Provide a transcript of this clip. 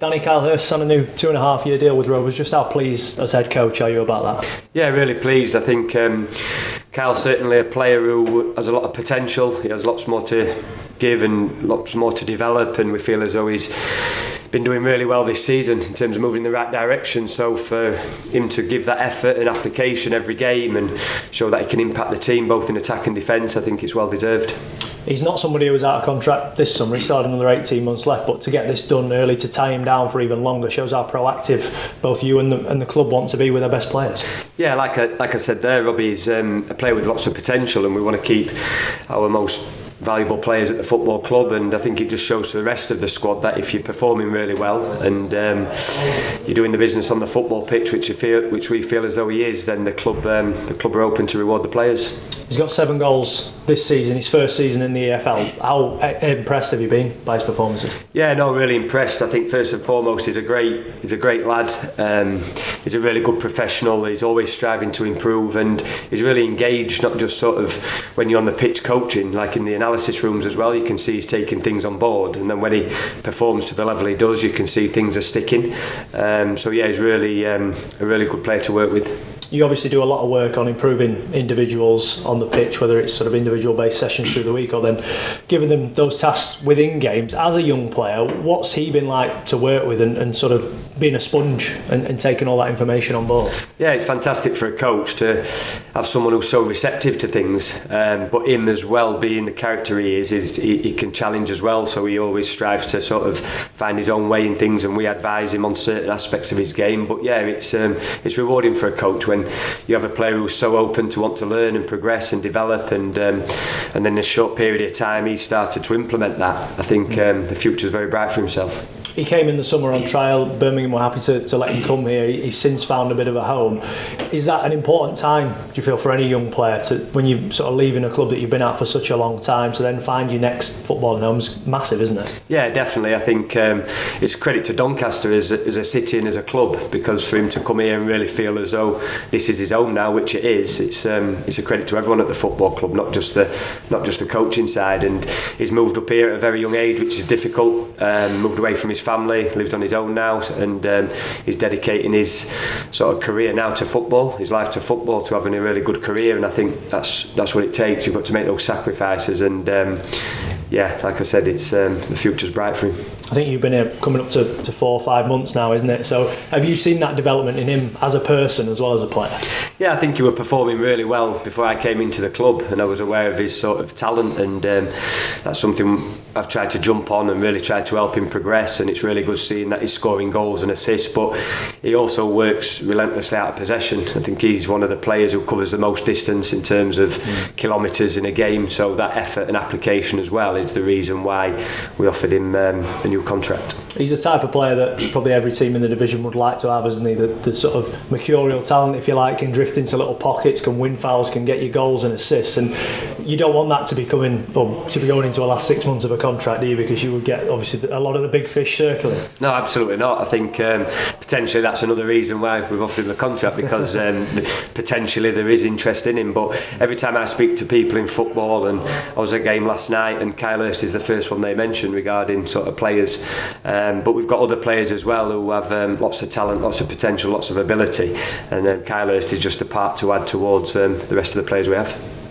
Danny, Kyle Hurst on a new 2.5-year deal with Rovers. Just how pleased as head coach are you about that? Yeah, really pleased. I think Kyle's certainly a player who has a lot of potential. He has lots more to give and lots more to develop, and we feel as though he's been doing really well this season in terms of moving in the right direction. So for him to give that effort and application every game and show that he can impact the team both in attack and defence, I think it's well deserved. He's not somebody who was out of contract this summer. He still had another 18 months left, but to get this done early, to tie him down for even longer, shows how proactive both you and the club want to be with their best players. Yeah, like I said there, Robbie's a player with lots of potential, and we want to keep our most valuable players at the football club, and I think it just shows to the rest of the squad that if you're performing really well and you're doing the business on the football pitch, which we feel as though he is, then the club are open to reward the players. He's got 7 goals this season, his first season in the EFL. How impressed have you been by his performances? Yeah, no, really impressed. I think first and foremost he's a great lad. He's a really good professional. He's always striving to improve, and he's really engaged, not just sort of when you're on the pitch coaching, like in the analysis rooms as well. You can see he's taking things on board, and then when he performs to the level he does, you can see things are sticking. So yeah, he's really a really good player to work with. You obviously do a lot of work on improving individuals on the pitch, whether it's sort of individual based sessions through the week or then giving them those tasks within games. As a young player, what's he been like to work with and sort of being a sponge and taking all that information on board? Yeah, it's fantastic for a coach to have someone who's so receptive to things, but him as well, being the character he is he can challenge as well, so he always strives to sort of find his own way in things, and we advise him on certain aspects of his game. But yeah, it's rewarding for a coach when you have a player who's so open to want to learn and progress and develop, and then in a short period of time he started to implement that. I think the future's very bright for himself. He came in the summer on trial. Birmingham were happy to let him come here. He's since found a bit of a home. Is that an important time, do you feel, for any young player to, when you're sort of leaving a club that you've been at for such a long time, to then find your next footballing home? Is massive, isn't it? Yeah, definitely. I think it's credit to Doncaster as a city and as a club, because for him to come here and really feel as though this is his own now, which it is, it's a credit to everyone at the football club, not just the coaching side. And he's moved up here at a very young age, which is difficult. Moved away from his family, lives on his own now, and he's dedicating his sort of career now to football, his life to football, to having a really good career. And I think that's what it takes. You've got to make those sacrifices, and yeah, like I said, it's the future's bright for him. I think you've been here coming up to 4 or 5 months now, isn't it? So have you seen that development in him as a person as well as a player? Yeah, I think he was performing really well before I came into the club, and I was aware of his sort of talent, and that's something I've tried to jump on and really tried to help him progress. And it's really good seeing that he's scoring goals and assists, but he also works relentlessly out of possession. I think he's one of the players who covers the most distance in terms of kilometres in a game, so that effort and application as well is the reason why we offered him a new contract. He's the type of player that probably every team in the division would like to have, isn't he? The sort of mercurial talent, if you like, can drift into little pockets, can win fouls, can get you goals and assists, and you don't want that to be going into a last 6 months of a contract, do you? Because you would get obviously a lot of the big fish circling. No, absolutely not. I think potentially that's another reason why we've offered him the contract, because potentially there is interest in him. But every time I speak to people in football, and I was at a game last night, and Kyle Hurst is the first one they mentioned regarding sort of players, but we've got other players as well who have lots of talent, lots of potential, lots of ability, and Kyle Hurst is just a part to add towards the rest of the players we have.